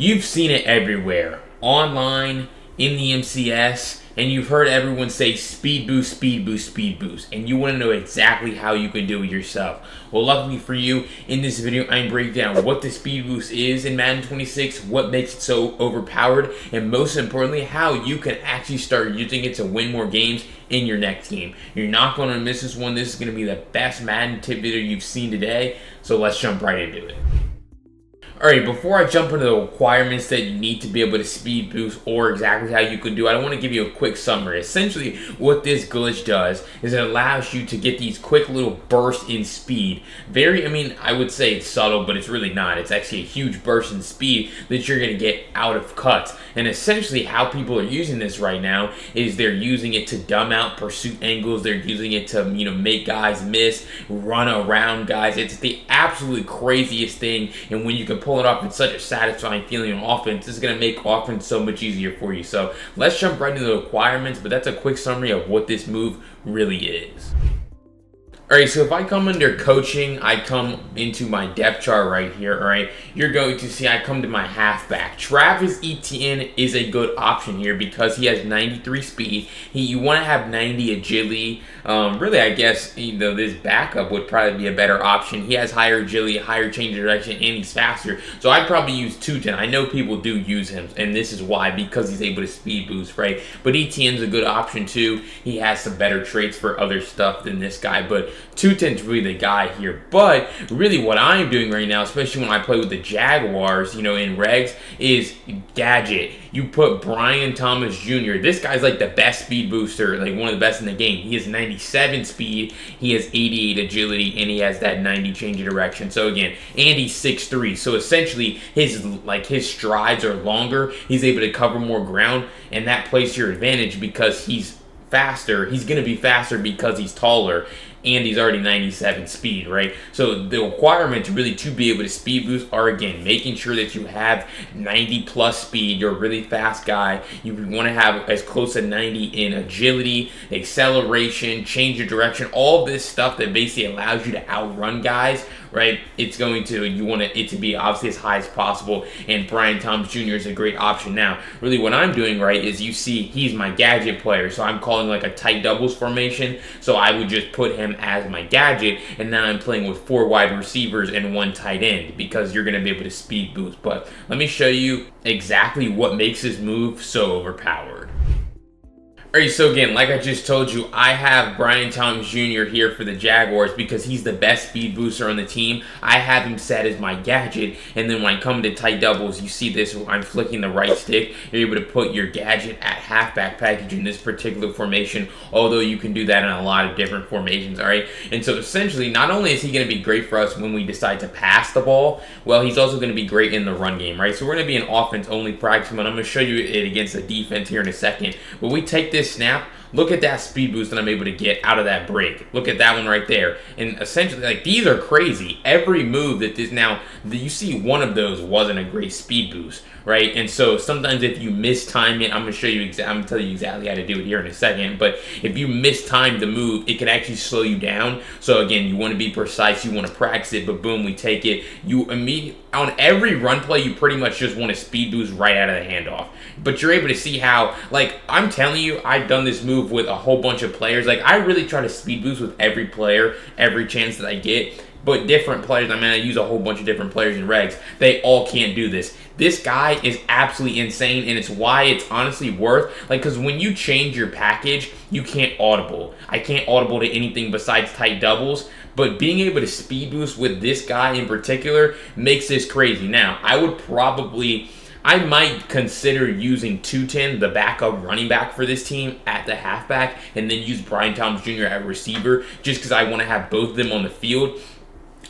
You've seen it everywhere, online, in the MCS, and you've heard everyone say speed boost, speed boost, speed boost, and you want to know exactly how you can do it yourself. Well, luckily for you, in this video, I'm breaking down what the speed boost is in Madden 26, what makes it so overpowered, and most importantly, how you can actually start using it to win more games in your next game. You're not going to miss this one. This is going to be the best Madden tip video you've seen today, so let's jump right into it. Alright, before I jump into the requirements that you need to be able to speed boost or exactly how you can do it, I want to give you a quick summary. Essentially, what this glitch does is it allows you to get these quick little bursts in speed. I would say it's subtle, but it's really not. It's actually a huge burst in speed that you're going to get out of cuts. And essentially, how people are using this right now is they're using it to dumb out pursuit angles. They're using it to, make guys miss, run around guys. It's the absolute craziest thing, and when you can pull it off, it's such a satisfying feeling on offense. This is going to make offense so much easier for you. So let's jump right into the requirements, but that's a quick summary of what this move really is. Alright, so if I come under coaching, I come into my depth chart right here, alright? You're going to see I come to my halfback. Travis Etienne is a good option here because he has 93 speed. You want to have 90 agility. Really, I guess, this backup would probably be a better option. He has higher agility, higher change of direction, and he's faster. So I'd probably use 210. I know people do use him, and this is why, because he's able to speed boost, right? But Etienne's a good option too. He has some better traits for other stuff than this guy, but 210's really the guy here. But really what I'm doing right now, especially when I play with the Jaguars, in regs, is gadget. You put Brian Thomas Jr. This guy's like the best speed booster, like one of the best in the game. He has 97 speed, he has 88 agility, and he has that 90 change of direction. So again, and he's 6'3". So essentially his strides are longer. He's able to cover more ground, and that plays to your advantage because he's faster. He's going to be faster because he's taller, and he's already 97 speed, right? So the requirements really to be able to speed boost are, again, making sure that you have 90 plus speed. You're a really fast guy. You want to have as close to 90 in agility, acceleration, change of direction, all this stuff that basically allows you to outrun guys, right? You want it to be obviously as high as possible, and Brian Thomas Jr. is a great option. Now, really what I'm doing, right, is you see he's my gadget player, so I'm calling like a tight doubles formation, so I would just put him as my gadget, and then I'm playing with 4 wide receivers and 1 tight end because you're going to be able to speed boost. But let me show you exactly what makes this move so overpowered. Alright, so again, like I just told you, I have Brian Thomas Jr. here for the Jaguars because he's the best speed booster on the team. I have him set as my gadget, and then when I come to tight doubles, you see this, I'm flicking the right stick, you're able to put your gadget at halfback package in this particular formation, although you can do that in a lot of different formations, alright? And so essentially, not only is he going to be great for us when we decide to pass the ball, well, he's also going to be great in the run game, right? So we're going to be an offense-only practice, but I'm going to show you it against the defense here in a second. But we take this snap, look at that speed boost that I'm able to get out of that break. Look at that one right there. And essentially, these are crazy. Every move that you see one of those wasn't a great speed boost, right? And so sometimes if you mistime it, I'm going to tell you exactly how to do it here in a second, but if you mistime the move, it can actually slow you down. So again, you want to be precise, you want to practice it, but boom, we take it. On every run play, you pretty much just want to speed boost right out of the handoff. But you're able to see how, I'm telling you, I've done this move with a whole bunch of players. I really try to speed boost with every player, every chance that I get. But different players, I use a whole bunch of different players in regs. They all can't do this. This guy is absolutely insane, and it's why it's honestly worth, because when you change your package, you can't audible. I can't audible to anything besides tight doubles, but being able to speed boost with this guy in particular makes this crazy. Now, I might consider using 210, the backup running back for this team, at the halfback, and then use Brian Thomas Jr. at receiver, just because I want to have both of them on the field,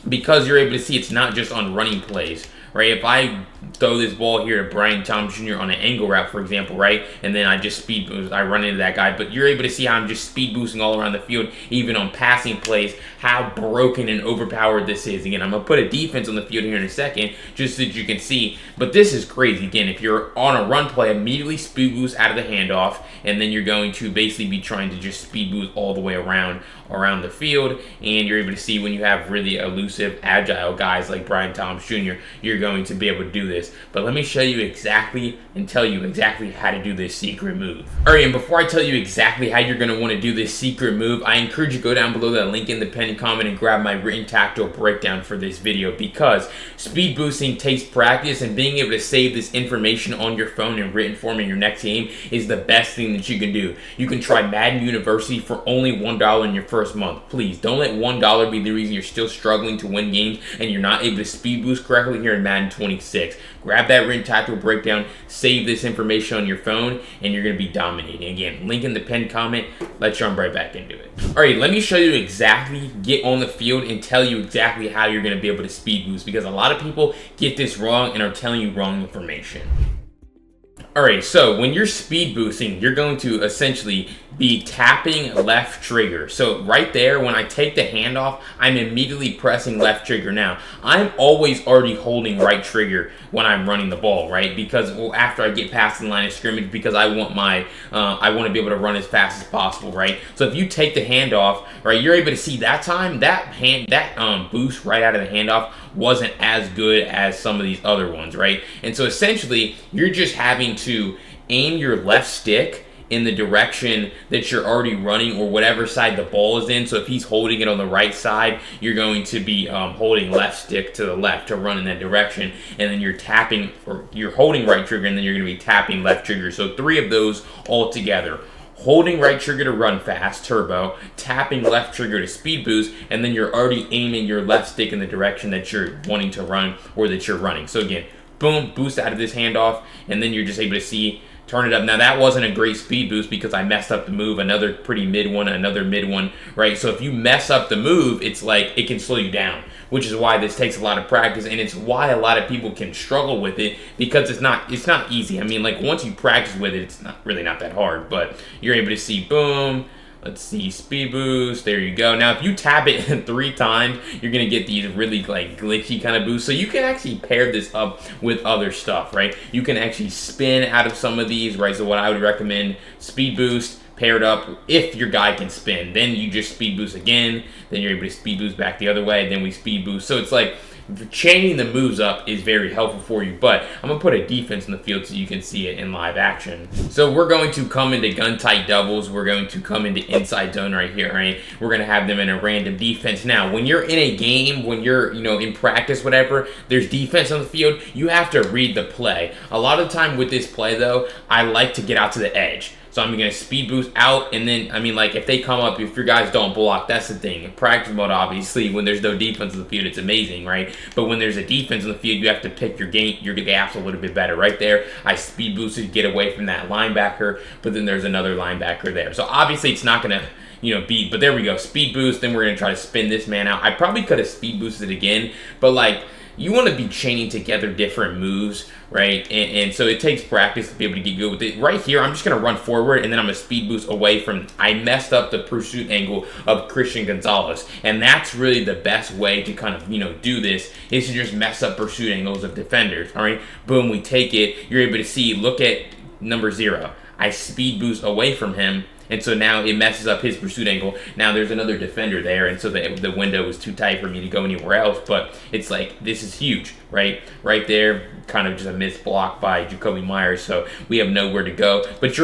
because you're able to see it's not just on running plays, right? If I throw this ball here to Brian Thomas Jr. on an angle route, for example, right? And then I just speed boost, I run into that guy. But you're able to see how I'm just speed boosting all around the field, even on passing plays, how broken and overpowered this is. Again, I'm going to put a defense on the field here in a second, just so that you can see. But this is crazy. Again, if you're on a run play, immediately speed boost out of the handoff, and then you're going to basically be trying to just speed boost all the way around the field. And you're able to see when you have really elusive, agile guys like Brian Thomas Jr., you're you're going to be able to do this. But let me show you exactly and tell you exactly how to do this secret move. Alright, and before I tell you exactly how you're going to want to do this secret move, I encourage you to go down below that link in the pinned comment and grab my written tactile breakdown for this video, because speed boosting takes practice, and being able to save this information on your phone in written form in your next game is the best thing that you can do. You can try Madden University for only $1 in your first month. Please don't let $1 be the reason you're still struggling to win games and you're not able to speed boost correctly here in Madden 26. Grab that written tactile breakdown, save this information on your phone, and you're going to be dominating. Again, link in the pinned comment. Let's jump right back into it. Alright, let me show you exactly, get on the field, and tell you exactly how you're going to be able to speed boost, because a lot of people get this wrong and are telling you wrong information. Alright, so when you're speed boosting, you're going to essentially be tapping left trigger. So right there, when I take the handoff, I'm immediately pressing left trigger. Now, I'm always already holding right trigger when I'm running the ball, right? Because after I get past the line of scrimmage, because I want my, I want to be able to run as fast as possible, right? So if you take the handoff, right, you're able to see that time, that boost right out of the handoff wasn't as good as some of these other ones, right? And so essentially, you're just having to aim your left stick in the direction that you're already running, or whatever side the ball is in. So if he's holding it on the right side, you're going to be holding left stick to the left to run in that direction, and then you're tapping, or you're holding right trigger, and then you're going to be tapping left trigger. So 3 of those all together. Holding right trigger to run fast, turbo, tapping left trigger to speed boost, and then you're already aiming your left stick in the direction that you're wanting to run, or that you're running. So again, boom, boost out of this handoff, and then you're just able to see, turn it up. Now that wasn't a great speed boost because I messed up the move, another pretty mid one, another mid one, right? So if you mess up the move, it's like, it can slow you down, which is why this takes a lot of practice, and it's why a lot of people can struggle with it, because it's not easy. I mean, like, once you practice with it, it's really not that hard, but you're able to see, boom, let's see, speed boost, there you go. Now, if you tap it 3 times, you're going to get these really, like, glitchy kind of boosts. So you can actually pair this up with other stuff, right? You can actually spin out of some of these, right? So what I would recommend, speed boost, paired up, if your guy can spin. Then you just speed boost again, then you're able to speed boost back the other way, then we speed boost. So it's like, chaining the moves up is very helpful for you, but I'm going to put a defense in the field so you can see it in live action. So we're going to come into gun tight doubles, we're going to come into inside zone right here, right? We're going to have them in a random defense. Now, when you're in a game, when you're, in practice, whatever, there's defense on the field, you have to read the play. A lot of the time with this play, though, I like to get out to the edge. So I'm going to speed boost out, and then, I mean, like, if they come up, if your guys don't block, that's the thing. In practice mode, obviously, when there's no defense in the field, it's amazing, right? But when there's a defense in the field, you have to pick your gaps a little bit better. Right there, I speed boosted to get away from that linebacker, but then there's another linebacker there. So obviously, it's not going to, beat, but there we go, speed boost, then we're going to try to spin this man out. I probably could have speed boosted again, but, like, you want to be chaining together different moves, right? And so it takes practice to be able to get good with it. Right here, I'm just going to run forward, and then I'm going to speed boost away from, I messed up the pursuit angle of Christian Gonzalez. And that's really the best way to kind of, do this, is to just mess up pursuit angles of defenders, all right? Boom, we take it. You're able to see, look at number 0. I speed boost away from him, and so now it messes up his pursuit angle. Now there's another defender there, and so the window is too tight for me to go anywhere else, but it's like, this is huge, right? Right there, kind of just a missed block by Jacoby Myers, so we have nowhere to go. But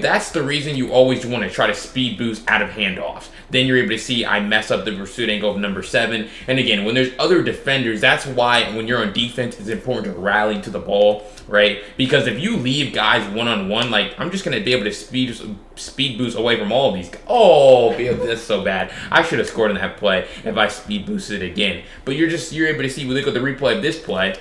that's the reason you always want to try to speed boost out of handoffs. Then you're able to see I mess up the pursuit angle of number 7. And again, when there's other defenders, that's why when you're on defense, it's important to rally to the ball, right? Because if you leave guys one-on-one, like, I'm just going to be able to speed boost away from all of these guys. Oh, that's so bad. I should have scored in that play if I speed boosted again. But you're able to see, we look at the replay of this play,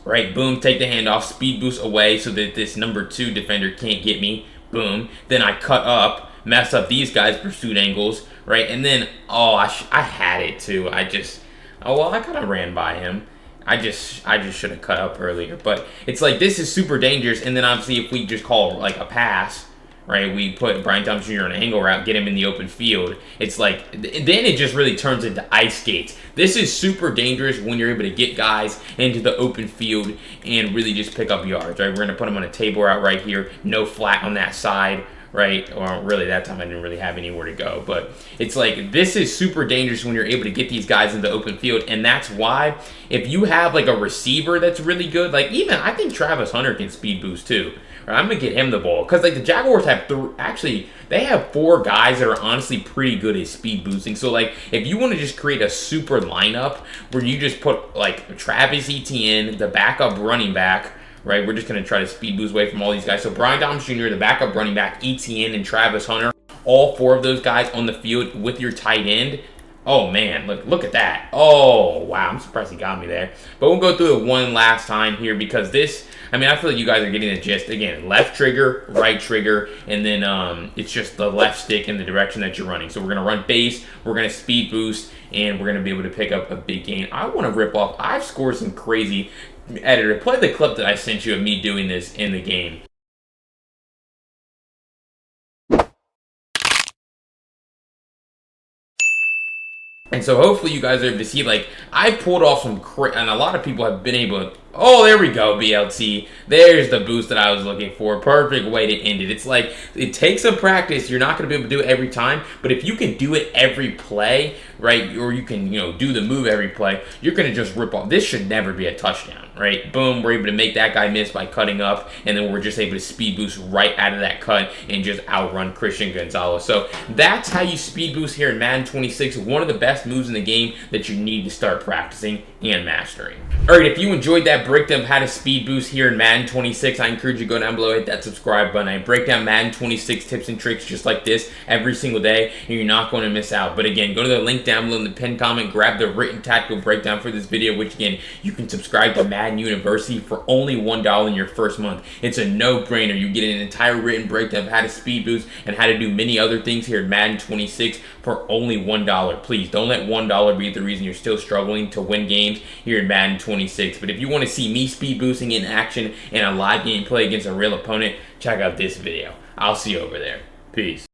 right? Boom, take the handoff, speed boost away so that this number 2 defender can't get me. Boom. Then I cut up, mess up these guys' pursuit angles, right? And then, I had it too. I kind of ran by him. I just should have cut up earlier. But it's like, this is super dangerous. And then obviously if we just call like a pass, right, we put Brian Thompson Jr. on an angle route, get him in the open field, it's like, then it just really turns into ice skates. This is super dangerous when you're able to get guys into the open field and really just pick up yards, right? We're going to put them on a table route right here, no flat on that side, right? Or really, that time I didn't really have anywhere to go. But it's like, this is super dangerous when you're able to get these guys in the open field. And that's why if you have like a receiver that's really good, like even I think Travis Hunter can speed boost too. Right, I'm gonna get him the ball because like the Jaguars have actually they have 4 guys that are honestly pretty good at speed boosting. So like if you want to just create a super lineup where you just put like Travis Etienne, the backup running back, right? We're just going to try to speed boost away from all these guys. So Brian Thomas Jr., the backup running back, Etienne, and Travis Hunter, all 4 of those guys on the field with your tight end. Oh, man, look at that. Oh, wow, I'm surprised he got me there. But we'll go through it one last time here because this, I mean, I feel like you guys are getting the gist. Again, left trigger, right trigger, and then it's just the left stick in the direction that you're running. So we're going to run base, we're going to speed boost, and we're going to be able to pick up a big gain. I want to rip off. I've scored some crazy. Editor, play the clip that I sent you of me doing this in the game. And so hopefully you guys are able to see, like, I pulled off some and a lot of people have been able to, oh, there we go, BLT. There's the boost that I was looking for. Perfect way to end it. It's like, it takes some practice. You're not going to be able to do it every time, but if you can do it every play, right, or you can, do the move every play, you're going to just rip off. This should never be a touchdown, right? Boom, we're able to make that guy miss by cutting up, and then we're just able to speed boost right out of that cut and just outrun Christian Gonzalez. So that's how you speed boost here in Madden 26. One of the best moves in the game that you need to start practicing and mastering. All right, if you enjoyed that breakdown of how to speed boost here in Madden 26, I encourage you to go down below, hit that subscribe button. I break down Madden 26 tips and tricks just like this every single day, and you're not going to miss out. But again, go to the link down below in the pinned comment, grab the written tactical breakdown for this video, which again, you can subscribe to Madden University for only $1 in your first month. It's a no-brainer. You get an entire written breakdown of how to speed boost and how to do many other things here in Madden 26 for only $1. Please don't let $1 be the reason you're still struggling to win games here in Madden 26. But if you want to see me speed boosting in action in a live gameplay against a real opponent, check out this video. I'll see you over there. Peace.